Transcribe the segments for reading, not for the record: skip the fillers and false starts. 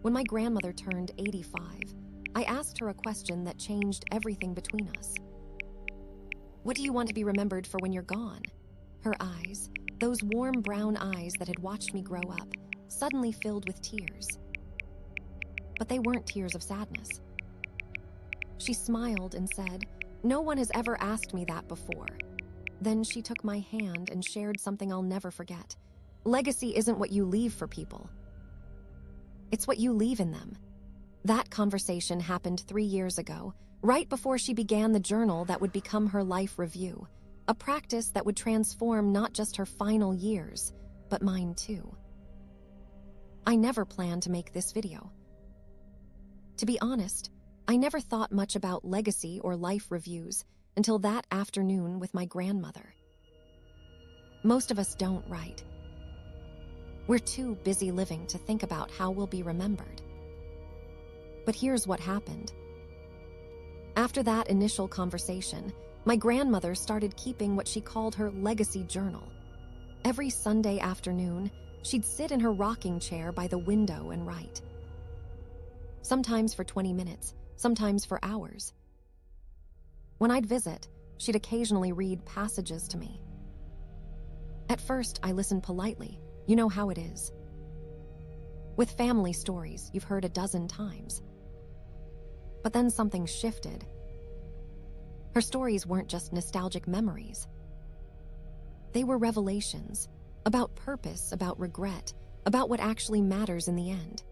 When my grandmother turned 85, I asked her a question that changed everything between us. What do you want to be remembered for when you're gone? Her eyes, those warm brown eyes that had watched me grow up, suddenly filled with tears. But they weren't tears of sadness. She smiled and said, "No one has ever asked me that before." Then she took my hand and shared something I'll never forget. Legacy isn't what you leave for people. It's what you leave in them. That conversation happened 3 years ago, right before she began the journal that would become her life review, a practice that would transform not just her final years, but mine too. I never planned to make this video. To be honest, I never thought much about legacy or life reviews until that afternoon with my grandmother. Most of us don't, right? We're too busy living to think about how we'll be remembered. But here's what happened. After that initial conversation, my grandmother started keeping what she called her legacy journal. Every Sunday afternoon, she'd sit in her rocking chair by the window and write. Sometimes for 20 minutes, sometimes for hours. When I'd visit, she'd occasionally read passages to me. At first, I listened politely. You know how it is. With family stories you've heard a dozen times. But then something shifted. Her stories weren't just nostalgic memories. They were revelations about purpose, about regret, about what actually matters in the end.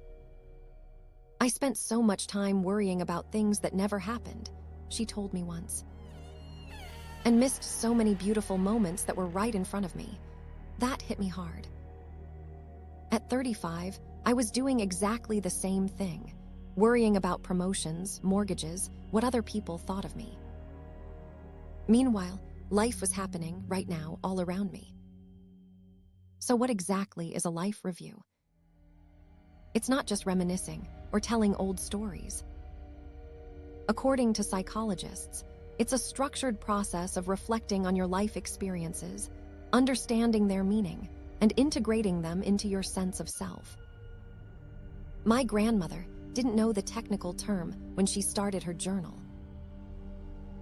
I spent so much time worrying about things that never happened, she told me once, and missed so many beautiful moments that were right in front of me. That hit me hard. At 35, I was doing exactly the same thing, worrying about promotions, mortgages, what other people thought of me. Meanwhile, life was happening right now all around me. So what exactly is a life review? It's not just reminiscing or telling old stories. According to psychologists, it's a structured process of reflecting on your life experiences, understanding their meaning, and integrating them into your sense of self. My grandmother didn't know the technical term when she started her journal.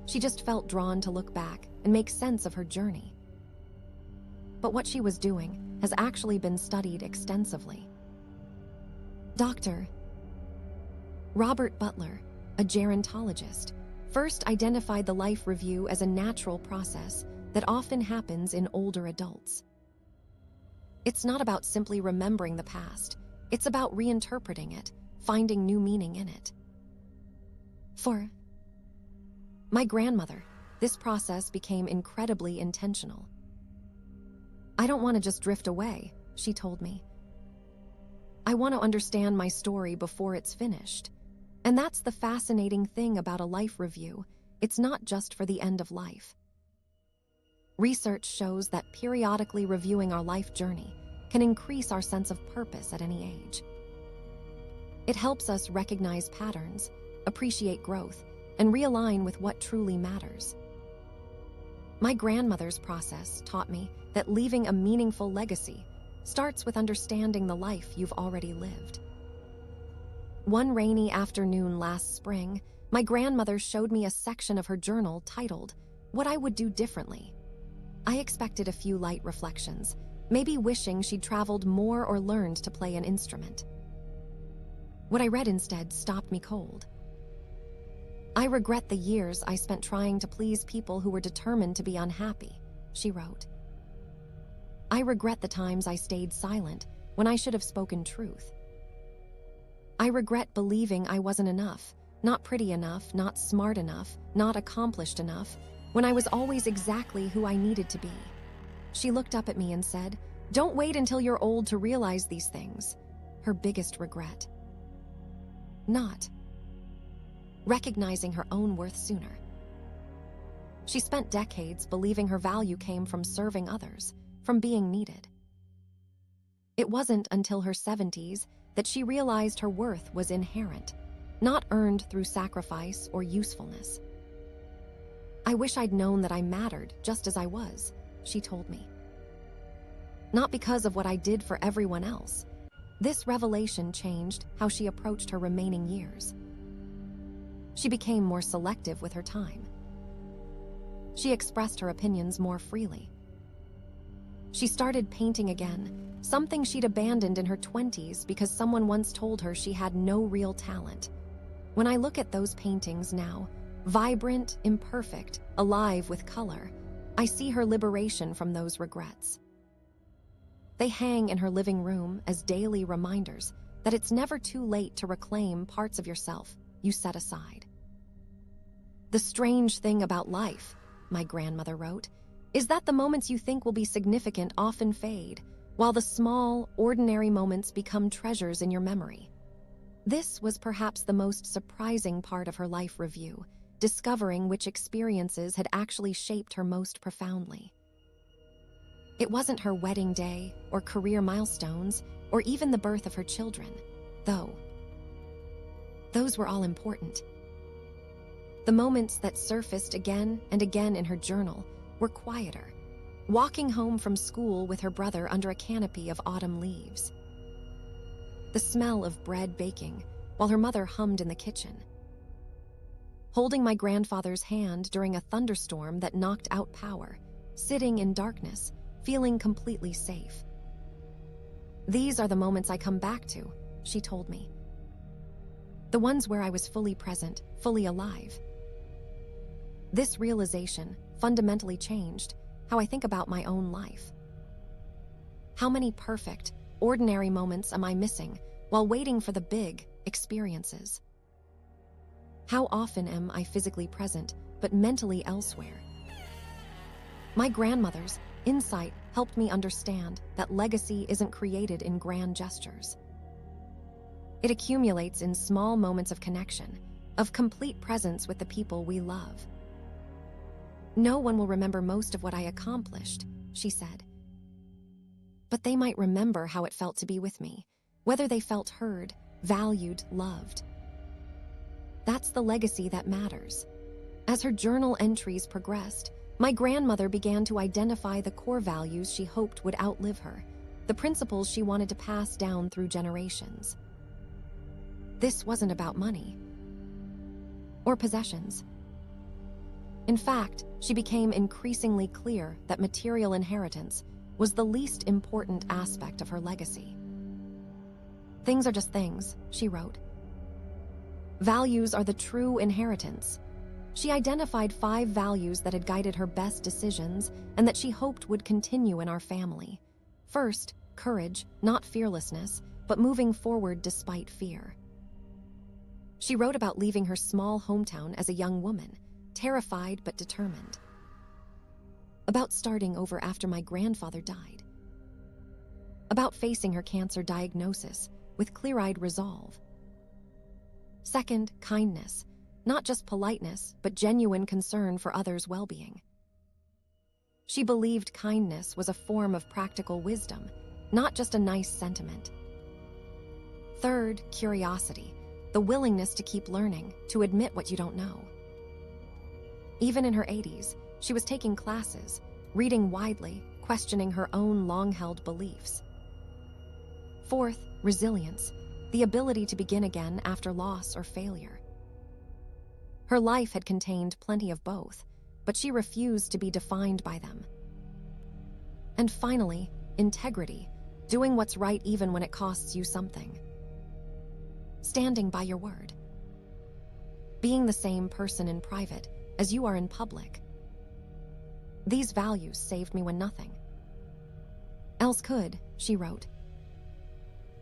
She just felt drawn to look back and make sense of her journey. But what she was doing has actually been studied extensively. Dr. Robert Butler, a gerontologist, first identified the life review as a natural process that often happens in older adults. It's not about simply remembering the past. It's about reinterpreting it, finding new meaning in it. For my grandmother, this process became incredibly intentional. I don't want to just drift away, she told me. I want to understand my story before it's finished. And that's the fascinating thing about a life review. It's not just for the end of life. Research shows that periodically reviewing our life journey can increase our sense of purpose at any age. It helps us recognize patterns, appreciate growth, and realign with what truly matters. My grandmother's process taught me that leaving a meaningful legacy starts with understanding the life you've already lived. One rainy afternoon last spring, my grandmother showed me a section of her journal titled, "What I Would Do Differently." I expected a few light reflections, maybe wishing she'd traveled more or learned to play an instrument. What I read instead stopped me cold. "I regret the years I spent trying to please people who were determined to be unhappy," she wrote. "I regret the times I stayed silent when I should have spoken truth. I regret believing I wasn't enough, not pretty enough, not smart enough, not accomplished enough, when I was always exactly who I needed to be." She looked up at me and said, "Don't wait until you're old to realize these things." Her biggest regret. Not recognizing her own worth sooner. She spent decades believing her value came from serving others, from being needed. It wasn't until her 70s that she realized her worth was inherent, not earned through sacrifice or usefulness. "I wish I'd known that I mattered just as I was," she told me. "Not because of what I did for everyone else, This revelation changed how she approached her remaining years. She became more selective with her time. She expressed her opinions more freely. She started painting again, something she'd abandoned in her 20s because someone once told her she had no real talent. When I look at those paintings now, vibrant, imperfect, alive with color, I see her liberation from those regrets. They hang in her living room as daily reminders that it's never too late to reclaim parts of yourself you set aside. The strange thing about life, my grandmother wrote, is that the moments you think will be significant often fade, while the small, ordinary moments become treasures in your memory. This was perhaps the most surprising part of her life review, discovering which experiences had actually shaped her most profoundly. It wasn't her wedding day, or career milestones, or even the birth of her children, though. Those were all important. The moments that surfaced again and again in her journal were quieter, walking home from school with her brother under a canopy of autumn leaves. The smell of bread baking while her mother hummed in the kitchen. Holding my grandfather's hand during a thunderstorm that knocked out power, sitting in darkness, feeling completely safe. These are the moments I come back to, she told me. The ones where I was fully present, fully alive. This realization fundamentally changed how I think about my own life. How many perfect, ordinary moments am I missing while waiting for the big experiences? How often am I physically present, but mentally elsewhere? My grandmother's insight helped me understand that legacy isn't created in grand gestures. It accumulates in small moments of connection, of complete presence with the people we love. No one will remember most of what I accomplished, she said. But they might remember how it felt to be with me, whether they felt heard, valued, loved. That's the legacy that matters. As her journal entries progressed, my grandmother began to identify the core values she hoped would outlive her, the principles she wanted to pass down through generations. This wasn't about money or possessions. In fact, she became increasingly clear that material inheritance was the least important aspect of her legacy. Things are just things, she wrote. Values are the true inheritance. She identified 5 values that had guided her best decisions and that she hoped would continue in our family. First, courage, not fearlessness, but moving forward despite fear. She wrote about leaving her small hometown as a young woman, terrified but determined. About starting over after my grandfather died. About facing her cancer diagnosis with clear-eyed resolve. Second, kindness, not just politeness, but genuine concern for others' well-being. She believed kindness was a form of practical wisdom, not just a nice sentiment. Third, curiosity, the willingness to keep learning, to admit what you don't know. Even in her 80s, she was taking classes, reading widely, questioning her own long-held beliefs. Fourth, resilience, the ability to begin again after loss or failure. Her life had contained plenty of both, but she refused to be defined by them. And finally, integrity, doing what's right even when it costs you something. Standing by your word. Being the same person in private as you are in public. These values saved me when nothing else could, she wrote.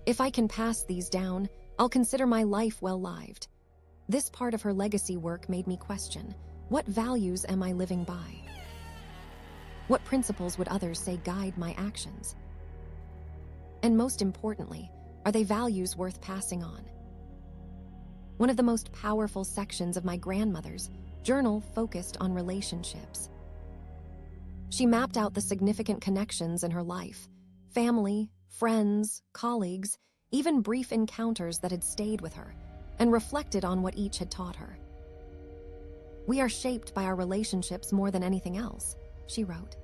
If I can pass these down, I'll consider my life well-lived. This part of her legacy work made me question, what values am I living by? What principles would others say guide my actions? And most importantly, are they values worth passing on? One of the most powerful sections of my grandmother's journal focused on relationships. She mapped out the significant connections in her life, family, friends, colleagues, even brief encounters that had stayed with her, and reflected on what each had taught her. We are shaped by our relationships more than anything else, she wrote.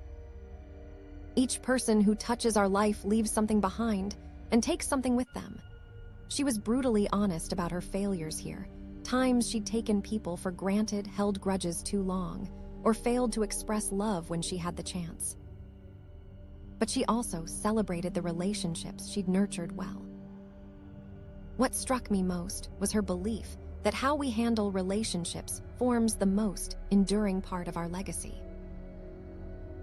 Each person who touches our life leaves something behind, and take something with them. She was brutally honest about her failures here, times she'd taken people for granted, held grudges too long, or failed to express love when she had the chance. But she also celebrated the relationships she'd nurtured well. What struck me most was her belief that how we handle relationships forms the most enduring part of our legacy.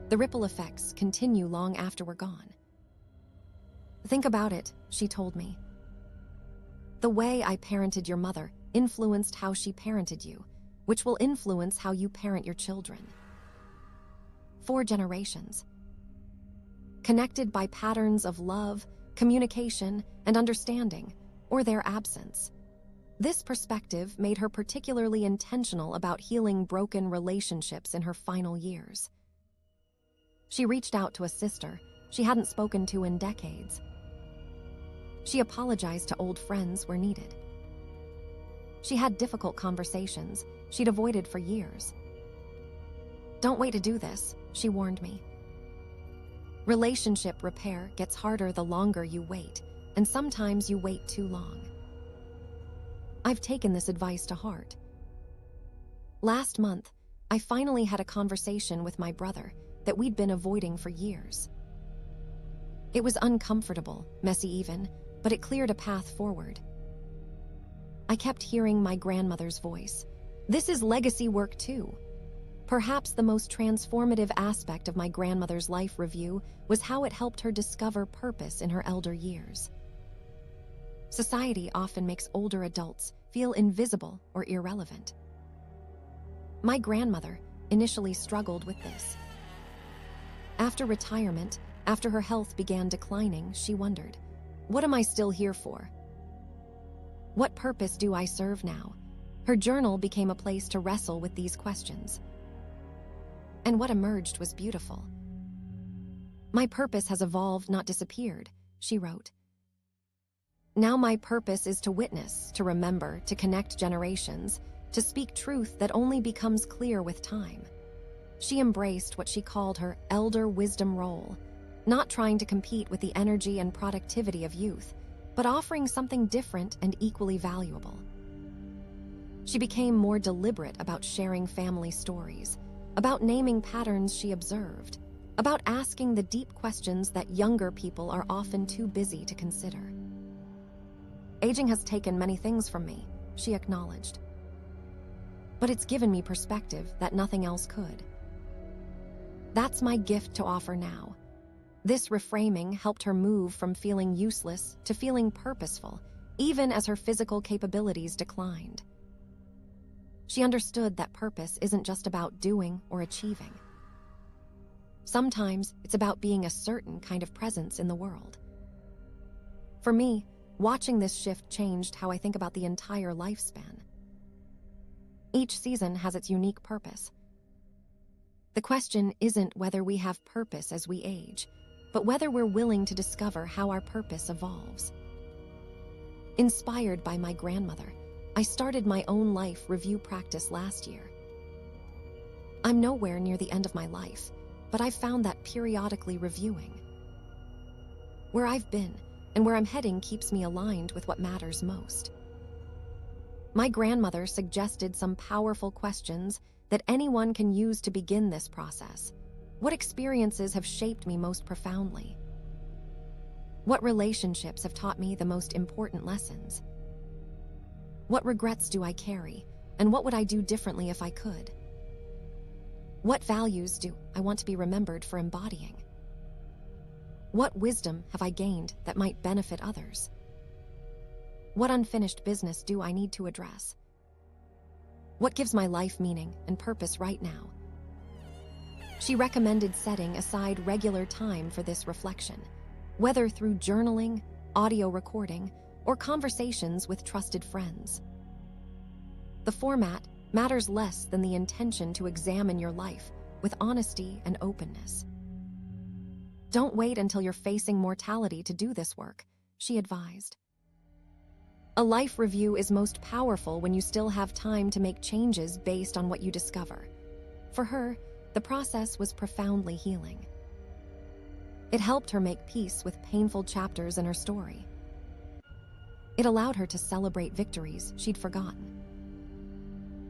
The ripple effects continue long after we're gone. Think about it, she told me. The way I parented your mother influenced how she parented you, which will influence how you parent your children. 4 generations. Connected by patterns of love, communication, and understanding, or their absence. This perspective made her particularly intentional about healing broken relationships in her final years. She reached out to a sister she hadn't spoken to in decades. She apologized to old friends where needed. She had difficult conversations she'd avoided for years. Don't wait to do this, she warned me. Relationship repair gets harder the longer you wait, and sometimes you wait too long. I've taken this advice to heart. Last month, I finally had a conversation with my brother that we'd been avoiding for years. It was uncomfortable, messy even, but it cleared a path forward. I kept hearing my grandmother's voice. This is legacy work too. Perhaps the most transformative aspect of my grandmother's life review was how it helped her discover purpose in her elder years. Society often makes older adults feel invisible or irrelevant. My grandmother initially struggled with this. After retirement, after her health began declining, she wondered, what am I still here for? What purpose do I serve now? Her journal became a place to wrestle with these questions. And what emerged was beautiful. My purpose has evolved, not disappeared, she wrote. Now my purpose is to witness, to remember, to connect generations, to speak truth that only becomes clear with time. She embraced what she called her elder wisdom role, not trying to compete with the energy and productivity of youth, but offering something different and equally valuable. She became more deliberate about sharing family stories, about naming patterns she observed, about asking the deep questions that younger people are often too busy to consider. Aging has taken many things from me, she acknowledged. But it's given me perspective that nothing else could. That's my gift to offer now. This reframing helped her move from feeling useless to feeling purposeful, even as her physical capabilities declined. She understood that purpose isn't just about doing or achieving. Sometimes it's about being a certain kind of presence in the world. For me, watching this shift changed how I think about the entire lifespan. Each season has its unique purpose. The question isn't whether we have purpose as we age, but whether we're willing to discover how our purpose evolves. Inspired by my grandmother, I started my own life review practice last year. I'm nowhere near the end of my life, but I've found that periodically reviewing. Where I've been and where I'm heading keeps me aligned with what matters most. My grandmother suggested some powerful questions that anyone can use to begin this process. What experiences have shaped me most profoundly? What relationships have taught me the most important lessons? What regrets do I carry, and what would I do differently if I could? What values do I want to be remembered for embodying? What wisdom have I gained that might benefit others? What unfinished business do I need to address? What gives my life meaning and purpose right now? She recommended setting aside regular time for this reflection, whether through journaling, audio recording, or conversations with trusted friends. The format matters less than the intention to examine your life with honesty and openness. Don't wait until you're facing mortality to do this work, she advised. A life review is most powerful when you still have time to make changes based on what you discover. For her, the process was profoundly healing. It helped her make peace with painful chapters in her story. It allowed her to celebrate victories she'd forgotten.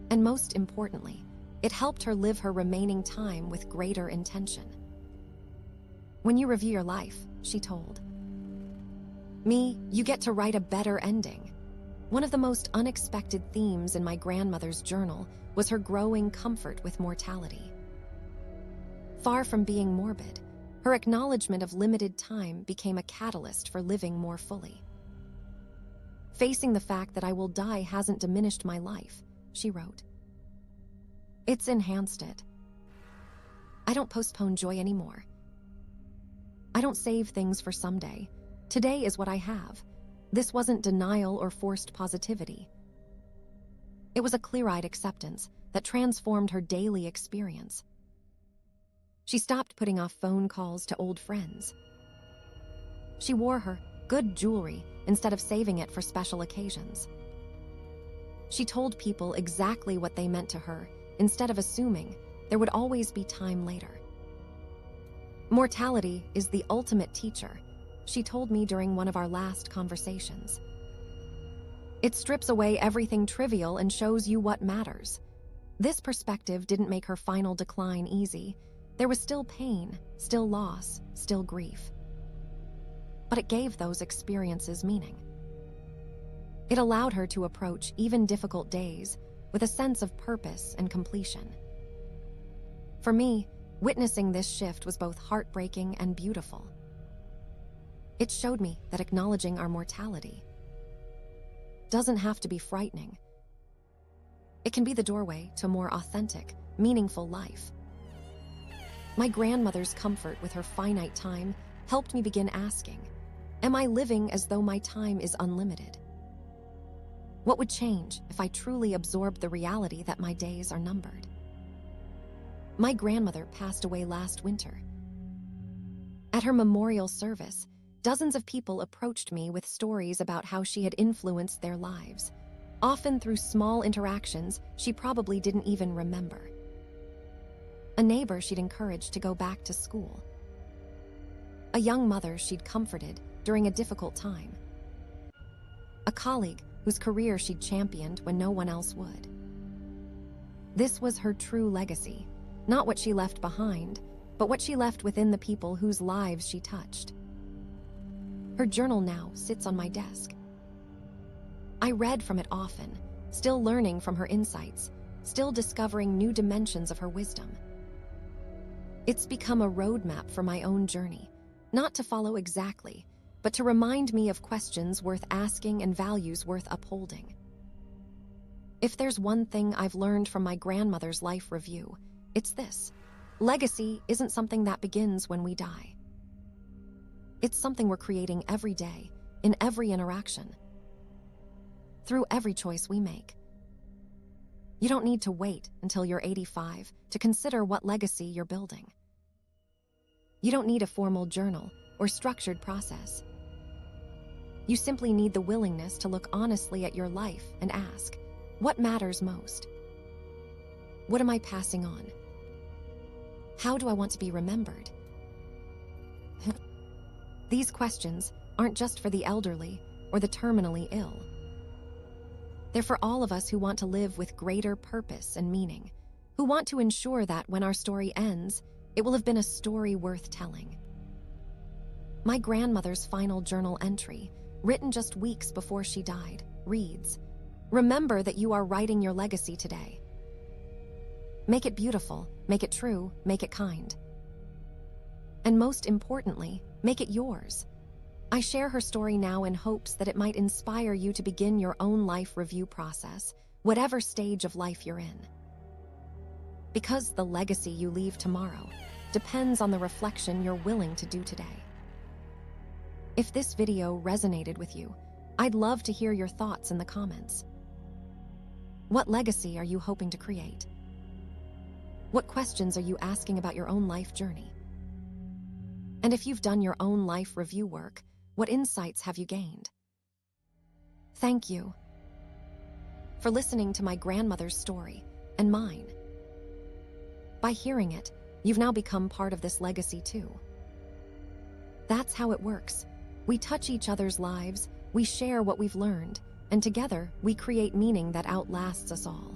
And most importantly, it helped her live her remaining time with greater intention. When you review your life, she told me, you get to write a better ending. One of the most unexpected themes in my grandmother's journal was her growing comfort with mortality. Far from being morbid, her acknowledgement of limited time became a catalyst for living more fully. Facing the fact that I will die hasn't diminished my life, she wrote. It's enhanced it. I don't postpone joy anymore. I don't save things for someday. Today is what I have. This wasn't denial or forced positivity. It was a clear-eyed acceptance that transformed her daily experience. She stopped putting off phone calls to old friends. She wore her good jewelry instead of saving it for special occasions. She told people exactly what they meant to her instead of assuming there would always be time later. Mortality is the ultimate teacher, she told me during one of our last conversations. It strips away everything trivial and shows you what matters. This perspective didn't make her final decline easy. There was still pain, still loss, still grief. But it gave those experiences meaning. It allowed her to approach even difficult days with a sense of purpose and completion. For me, witnessing this shift was both heartbreaking and beautiful. It showed me that acknowledging our mortality doesn't have to be frightening. It can be the doorway to a more authentic, meaningful life. My grandmother's comfort with her finite time helped me begin asking, am I living as though my time is unlimited? What would change if I truly absorbed the reality that my days are numbered? My grandmother passed away last winter. At her memorial service, dozens of people approached me with stories about how she had influenced their lives, often through small interactions she probably didn't even remember. A neighbor she'd encouraged to go back to school. A young mother she'd comforted during a difficult time. A colleague whose career she'd championed when no one else would. This was her true legacy, not what she left behind, but what she left within the people whose lives she touched. Her journal now sits on my desk. I read from it often, still learning from her insights, still discovering new dimensions of her wisdom. It's become a roadmap for my own journey, not to follow exactly, but to remind me of questions worth asking and values worth upholding. If there's one thing I've learned from my grandmother's life review, it's this: legacy isn't something that begins when we die. It's something we're creating every day, in every interaction, through every choice we make. You don't need to wait until you're 85 to consider what legacy you're building. You don't need a formal journal or structured process. You simply need the willingness to look honestly at your life and ask, what matters most? What am I passing on? How do I want to be remembered? These questions aren't just for the elderly or the terminally ill. They're for all of us who want to live with greater purpose and meaning, who want to ensure that when our story ends, it will have been a story worth telling. My grandmother's final journal entry, written just weeks before she died, reads, "Remember that you are writing your legacy today. Make it beautiful, make it true, make it kind. And most importantly, make it yours." I share her story now in hopes that it might inspire you to begin your own life review process, whatever stage of life you're in. Because the legacy you leave tomorrow depends on the reflection you're willing to do today. If this video resonated with you, I'd love to hear your thoughts in the comments. What legacy are you hoping to create? What questions are you asking about your own life journey? And if you've done your own life review work, what insights have you gained? Thank you for listening to my grandmother's story and mine. By hearing it, you've now become part of this legacy too. That's how it works. We touch each other's lives, we share what we've learned, and together we create meaning that outlasts us all.